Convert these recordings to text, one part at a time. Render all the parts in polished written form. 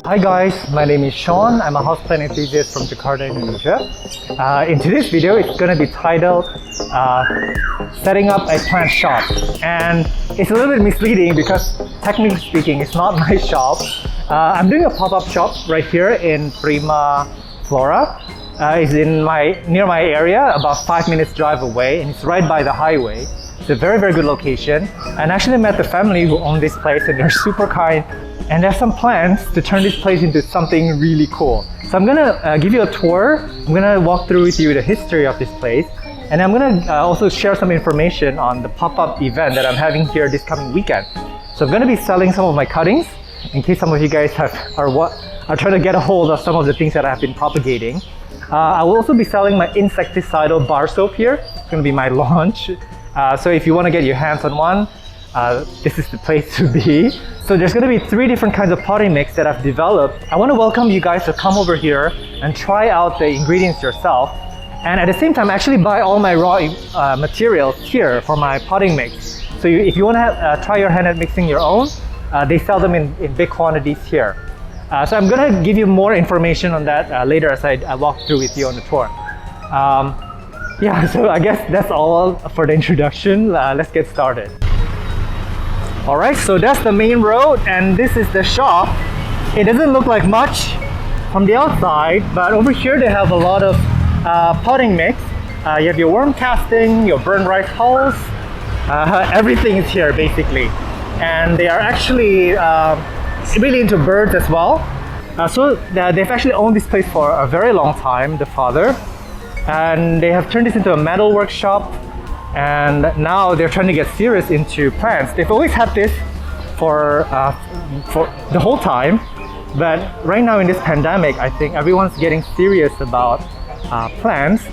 Hi guys, my name is Sean. I'm a houseplant enthusiast from Jakarta, Indonesia. In today's video, it's going to be titled Setting Up a Plant Shop. And it's a little bit misleading because technically speaking, it's not my shop. I'm doing a pop-up shop right here in Prima Flora. It's near my area, about 5 minutes drive away, and it's right by the highway. It's a very, very good location. And I actually met the family who own this place, and they're super kind. And there's some plans to turn this place into something really cool. So I'm gonna give you a tour. I'm gonna walk through with you the history of this place. And I'm gonna also share some information on the pop-up event that I'm having here this coming weekend. So I'm gonna be selling some of my cuttings in case some of you guys are trying to get a hold of some of the things that I've been propagating. I will also be selling my insecticidal bar soap here. It's gonna be my launch. So if you wanna get your hands on one, this is the place to be. So there's going to be 3 different kinds of potting mix that I've developed. I want to welcome you guys to come over here and try out the ingredients yourself, and at the same time actually buy all my raw materials here for my potting mix. So if you want to try your hand at mixing your own, they sell them in big quantities here. So I'm going to give you more information on that later as I walk through with you on the tour. Yeah, so I guess that's all for the introduction. Let's get started. Alright, so that's the main road and this is the shop. It doesn't look like much from the outside, but over here they have a lot of potting mix. You have your worm casting, your burn rice hulls, everything is here basically. And they are actually really into birds as well. So they've actually owned this place for a very long time, the father. And they have turned this into a metal workshop. And now they're trying to get serious into plants. They've always had this for the whole time, but right now in this pandemic, I think everyone's getting serious about plants.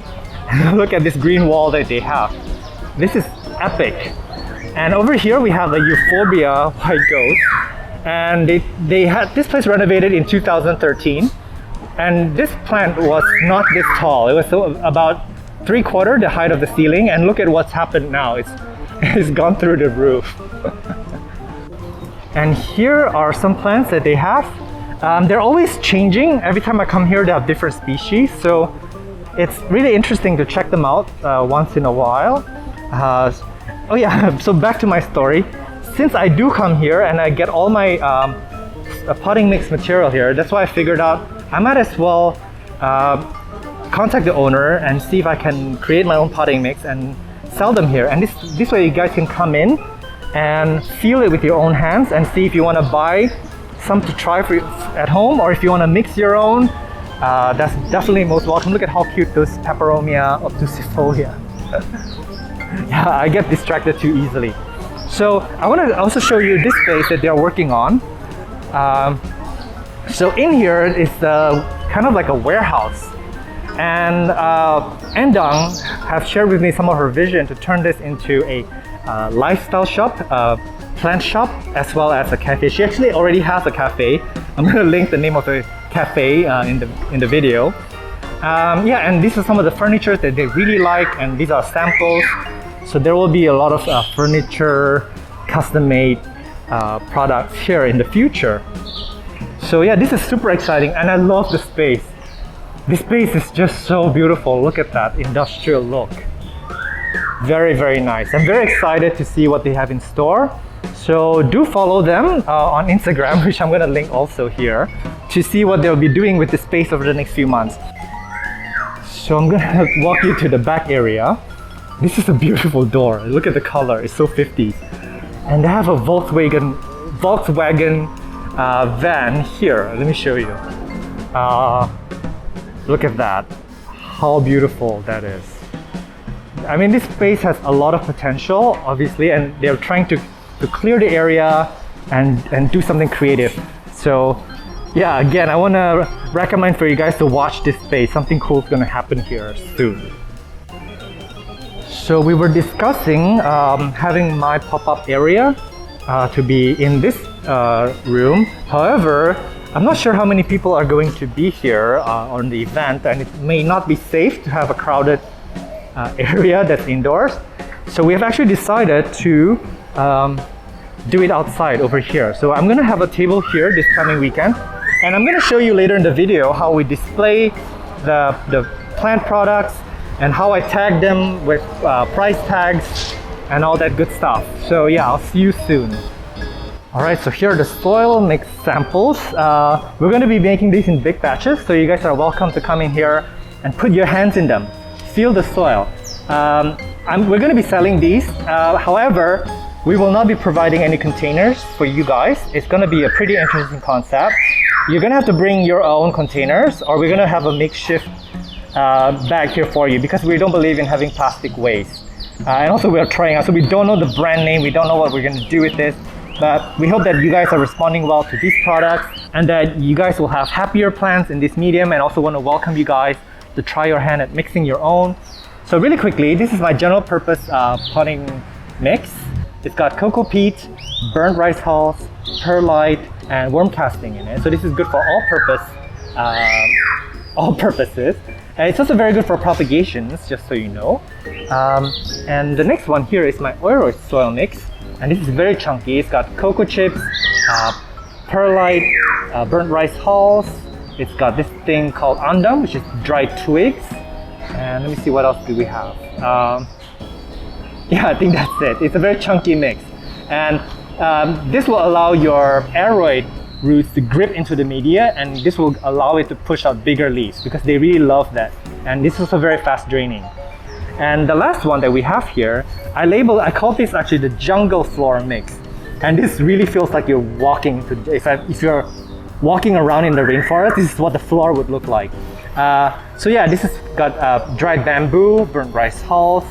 Look at this green wall that they have. This is epic. And over here we have the Euphorbia white ghost, and they had this place renovated in 2013. And this plant was not this tall. It was about 3/4 the height of the ceiling, and look at what's happened now. It's gone through the roof. And here are some plants that they have. They're always changing. Every time I come here they have different species, so it's really interesting to check them out once in a while. Oh yeah, so back to my story. Since I do come here and I get all my potting mix material here, that's why I figured out I might as well contact the owner and see if I can create my own potting mix and sell them here. And this way you guys can come in and feel it with your own hands and see if you want to buy some to try for at home, or if you want to mix your own. That's definitely most welcome. Look at how cute those Peperomia obtusifolia. Yeah, I get distracted too easily. So I want to also show you this space that they're working on. So in here is kind of like a warehouse. And Endang has shared with me some of her vision to turn this into a lifestyle shop, plant shop, as well as a cafe. She actually already has a cafe. I'm going to link the name of the cafe in the video. Yeah, and these are some of the furniture that they really like, and these are samples. So there will be a lot of furniture, custom-made products here in the future. So yeah, this is super exciting, and I love the space. This space is just so beautiful. Look at that industrial look. Very, very nice. I'm very excited to see what they have in store. So do follow them on Instagram, which I'm going to link also here, to see what they'll be doing with the space over the next few months. So I'm going to walk you to the back area. This is a beautiful door. Look at the color. It's so 50s. And they have a Volkswagen van here. Let me show you. Look at that. How beautiful that is. I mean, this space has a lot of potential, obviously, and they're trying to clear the area and do something creative. So yeah, again, I want to recommend for you guys to watch this space. Something cool is going to happen here soon. So we were discussing having my pop-up area to be in this room. However, I'm not sure how many people are going to be here on the event, and it may not be safe to have a crowded area that's indoors. So we have actually decided to do it outside over here. So I'm gonna have a table here this coming weekend, and I'm gonna show you later in the video how we display the plant products and how I tag them with price tags and all that good stuff. So yeah, I'll see you soon. Alright, so here are the soil mix samples. We're going to be making these in big batches, so you guys are welcome to come in here and put your hands in them. Feel the soil. We're going to be selling these. However, we will not be providing any containers for you guys. It's going to be a pretty interesting concept. You're going to have to bring your own containers, or we're going to have a makeshift bag here for you, because we don't believe in having plastic waste. And also we're trying out, so we don't know the brand name, we don't know what we're going to do with this. But we hope that you guys are responding well to these products, and that you guys will have happier plants in this medium, and also want to welcome you guys to try your hand at mixing your own. So really quickly, this is my general purpose potting mix. It's got cocoa peat, burnt rice hulls, perlite, and worm casting in it. So this is good for all purposes. And it's also very good for propagations, just so you know. And the next one here is my oil soil mix. And this is very chunky. It's got cocoa chips, perlite, burnt rice hulls. It's got this thing called andam, which is dried twigs. And let me see, what else do we have? Yeah, I think that's it. It's a very chunky mix. And this will allow your aroid roots to grip into the media, and this will allow it to push out bigger leaves, because they really love that. And this is also very fast draining. And the last one that we have here, I call this actually the jungle floor mix. And this really feels like you're walking if you're walking around in the rainforest, this is what the floor would look like. So yeah, this has got dried bamboo, burnt rice hulls,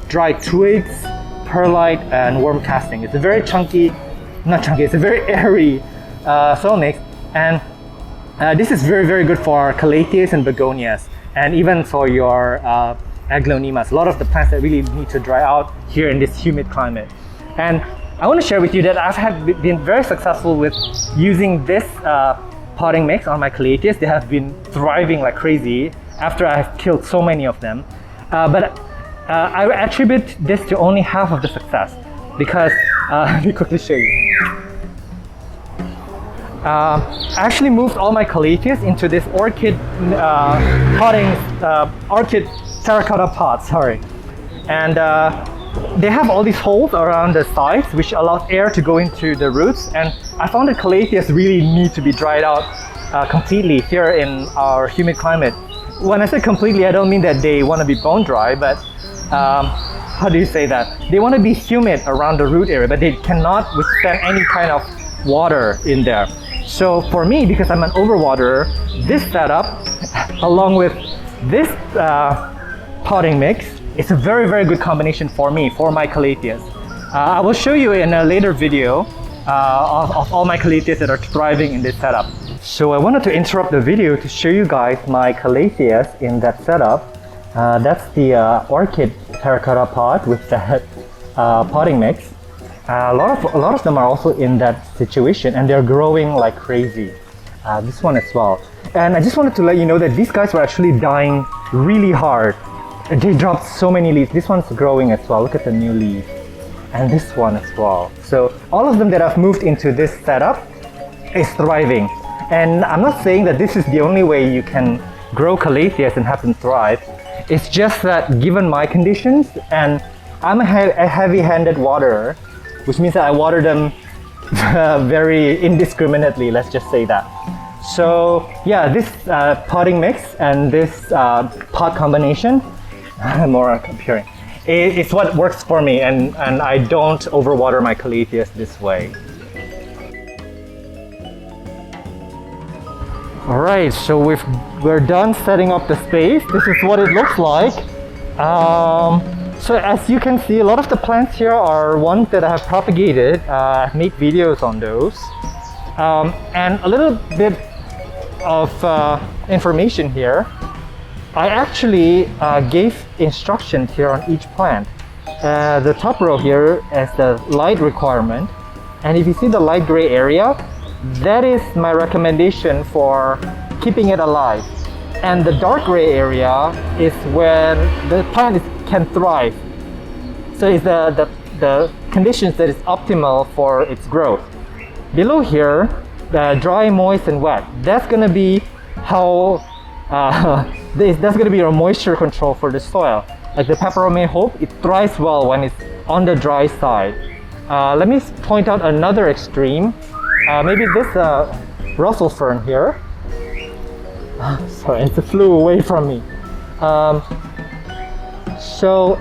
dried twigs, perlite, and worm casting. It's a very it's a very airy soil mix. And this is very, very good for Calatheas and begonias, and even for your aglaonemas, a lot of the plants that really need to dry out here in this humid climate. And I want to share with you that I've been very successful with using this potting mix on my Calatheas. They have been thriving like crazy after I've killed so many of them. But I attribute this to only half of the success, because let me quickly show you. I actually moved all my Calatheas into this orchid orchid terracotta pot, and they have all these holes around the sides, which allows air to go into the roots. And I found that Calatheas really need to be dried out completely here in our humid climate. When I say completely, I don't mean that they want to be bone dry, but how do you say that? They want to be humid around the root area, but they cannot withstand any kind of water in there. So for me, because I'm an overwaterer, this setup along with this potting mix, it's a very, very good combination for me, for my Calatheas. I will show you in a later video of all my Calatheas that are thriving in this setup. So I wanted to interrupt the video to show you guys my Calatheas in that setup. That's the orchid terracotta pot with that potting mix. A lot of them are also in that situation, and they're growing like crazy. This one as well. And I just wanted to let you know that these guys were actually dying really hard. They dropped so many leaves. This one's growing as well. Look at the new leaf. And this one as well. So all of them that I've moved into this setup is thriving. And I'm not saying that this is the only way you can grow Calatheas and have them thrive. It's just that given my conditions, and I'm a heavy-handed waterer, which means that I water them very indiscriminately, let's just say that. So yeah, this potting mix and this pot combination, more appearing, it's what works for me, and I don't overwater my Calatheas this way. Alright, so we're done setting up the space. This is what it looks like. So as you can see, a lot of the plants here are ones that I have propagated. I've made videos on those. And a little bit of information here. I actually gave instructions here on each plant. The top row here is the light requirement. And if you see the light gray area, that is my recommendation for keeping it alive. And the dark gray area is when the plant can thrive. So it's the the conditions that is optimal for its growth. Below here, the dry, moist, and wet. That's gonna be how that's gonna be your moisture control for the soil. Like the Peperomia Hope, it thrives well when it's on the dry side. Let me point out another extreme. Maybe this Russell fern here. Sorry, it flew away from me. So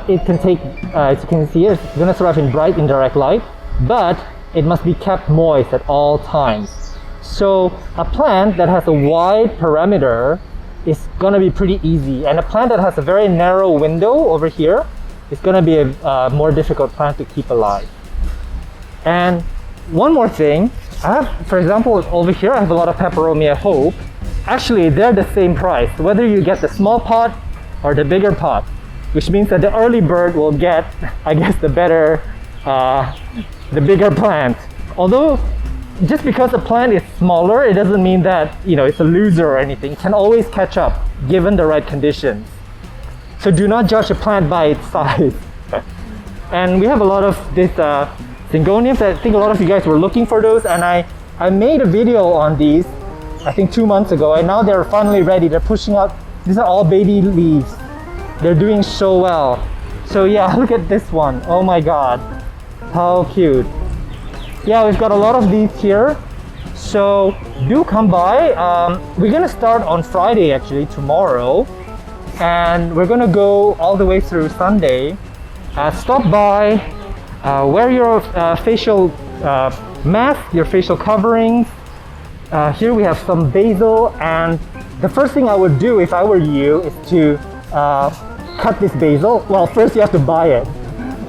it can take, as you can see, it's going to thrive in bright indirect light, but it must be kept moist at all times. So a plant that has a wide perimeter is going to be pretty easy, and a plant that has a very narrow window over here is going to be a more difficult plant to keep alive. And one more thing, I have, for example, over here I have a lot of Peperomia Hope. Actually, they're the same price, whether you get the small pot or the bigger pot, which means that the early bird will get, I guess, the bigger plant. Although, just because a plant is smaller, it doesn't mean that, you know, it's a loser or anything. It can always catch up, given the right conditions. So do not judge a plant by its size. And we have a lot of this Syngoniums. I think a lot of you guys were looking for those, and I made a video on these, I think 2 months ago, and now they're finally ready. They're pushing out. These are all baby leaves. They're doing so well. So yeah, look at this one. Oh my god, how cute. Yeah, we've got a lot of these here, so do come by. We're gonna start on Friday, actually, tomorrow, and we're gonna go all the way through Sunday. Stop by, wear your facial mask, your facial coverings. Here we have some basil, and the first thing I would do if I were you is to cut this basil. Well, first you have to buy it,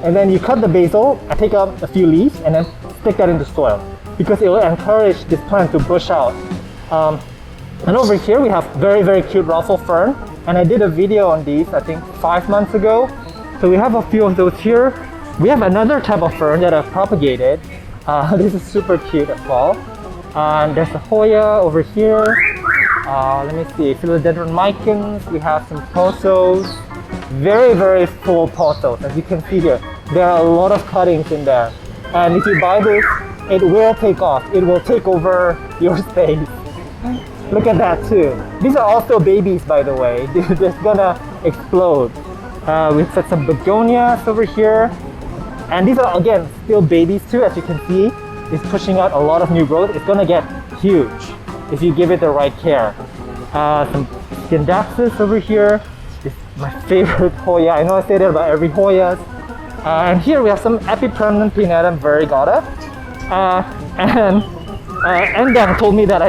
and then you cut the basil, take out a few leaves, and then stick that in the soil, because it will encourage this plant to bush out. And over here we have very, very cute Russell fern, and I did a video on these, I think 5 months ago. So we have a few of those here. We have another type of fern that I've propagated. This is super cute as well. And there's a Hoya over here. Let me see, Philodendron micans. We have some pothos. Very, very full pothos. As you can see here, there are a lot of cuttings in there. And if you buy this, it will take off. It will take over your space. Look at that too. These are also babies, by the way. They're just gonna explode. We've got some begonias over here. And these are, again, still babies too, as you can see. It's pushing out a lot of new growth. It's gonna get huge if you give it the right care. Some Scandaxis over here. This is my favorite Hoya. I know I say that about every Hoya. And here we have some Epipremnum pinetum variegata. And Endang told me that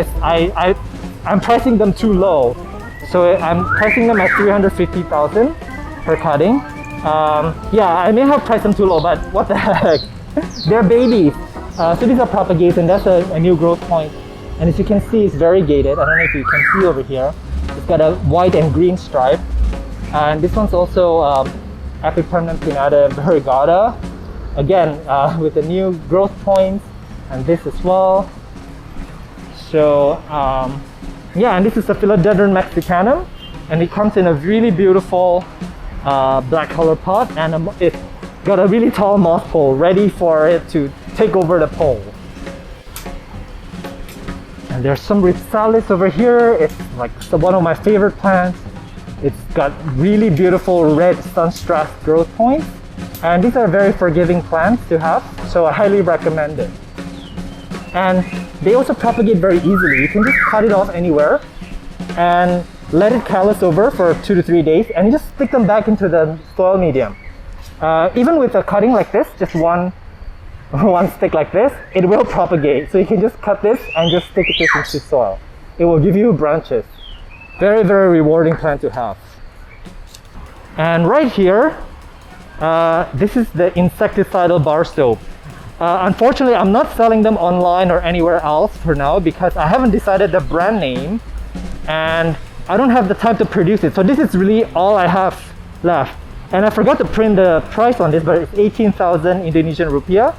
I'm pricing them too low. So I'm pricing them at 350,000 per cutting. Yeah, I may have priced them too low, but what the heck? They're babies. So these are propagates, and that's a new growth point. And as you can see, it's variegated. I don't know if you can see over here. It's got a white and green stripe. And this one's also Epipremnum pinetum variegata. Again, with the new growth points, and this as well. So, yeah, and this is the Philodendron mexicanum, and it comes in a really beautiful black color pot, and it's got a really tall moss pole ready for it to take over the pole. And there's some Ripsalis over here. It's like one of my favorite plants. It's got really beautiful red sunstressed growth points, and these are very forgiving plants to have, so I highly recommend it. And they also propagate very easily. You can just cut it off anywhere and let it callus over for 2 to 3 days, and you just stick them back into the soil medium. Even with a cutting like this, just one stick like this, it will propagate. So you can just cut this and just stick it into soil. It will give you branches. Very, very rewarding plant to have. And right here, this is the insecticidal bar soap. Unfortunately, I'm not selling them online or anywhere else for now because I haven't decided the brand name and I don't have the time to produce it. So this is really all I have left. And I forgot to print the price on this, but it's 18,000 Indonesian rupiah.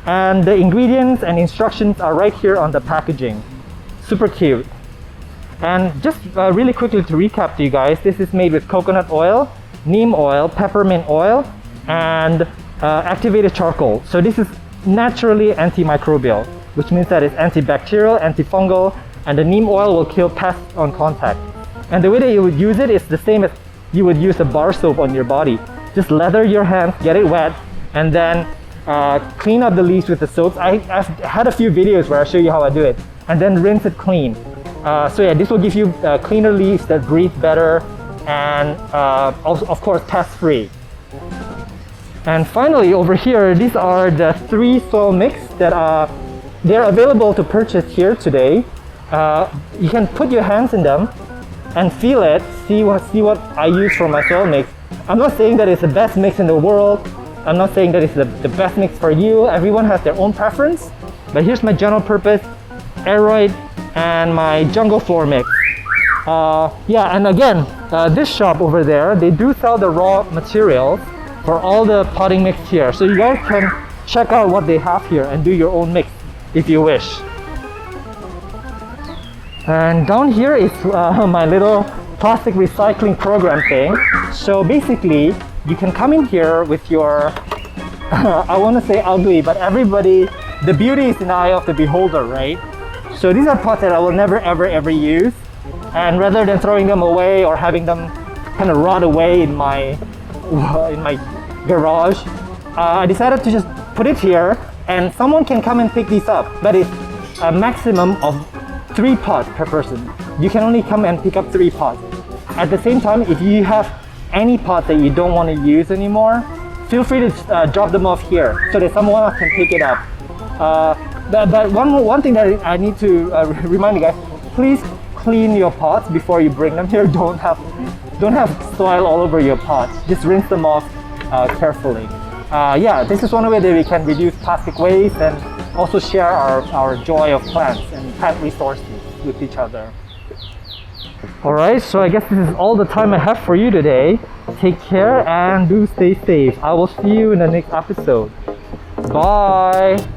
And the ingredients and instructions are right here on the packaging. Super cute. And just really quickly to recap to you guys, this is made with coconut oil, neem oil, peppermint oil, and activated charcoal. So this is naturally antimicrobial, which means that it's antibacterial, antifungal, and the neem oil will kill pests on contact. And the way that you would use it is the same as you would use a bar soap on your body. Just lather your hands, get it wet, and then clean up the leaves with the soaps. I've had a few videos where I show you how I do it, and then rinse it clean. So yeah, this will give you cleaner leaves that breathe better, and also, of course, pest-free. And finally, over here, these are the 3 soil mix that they're available to purchase here today. You can put your hands in them and feel it, see what I use for my soil mix. I'm not saying that it's the best mix in the world. I'm not saying that it's the best mix for you. Everyone has their own preference. But here's my general purpose, aeroid and my jungle floor mix. Yeah, and again, this shop over there, they do sell the raw materials for all the potting mix here. So you guys can check out what they have here and do your own mix if you wish. And down here is my little plastic recycling program thing. So basically, you can come in here with your, I want to say ugly, but everybody, the beauty is in the eye of the beholder, right? So these are pots that I will never ever use. And rather than throwing them away or having them kind of rot away in my garage, I decided to just put it here and someone can come and pick these up. But it's a maximum of 3 pots per person. You can only come and pick up 3 pots. At the same time, if you have any pots that you don't want to use anymore, feel free to drop them off here so that someone else can pick it up. But one thing that I need to remind you guys, please clean your pots before you bring them here. Don't have soil all over your pots. Just rinse them off carefully. Yeah, this is one way that we can reduce plastic waste and also share our joy of plants and plant resources with each other. Alright, so I guess this is all the time I have for you today. Take care and do stay safe. I will see you in the next episode. Bye!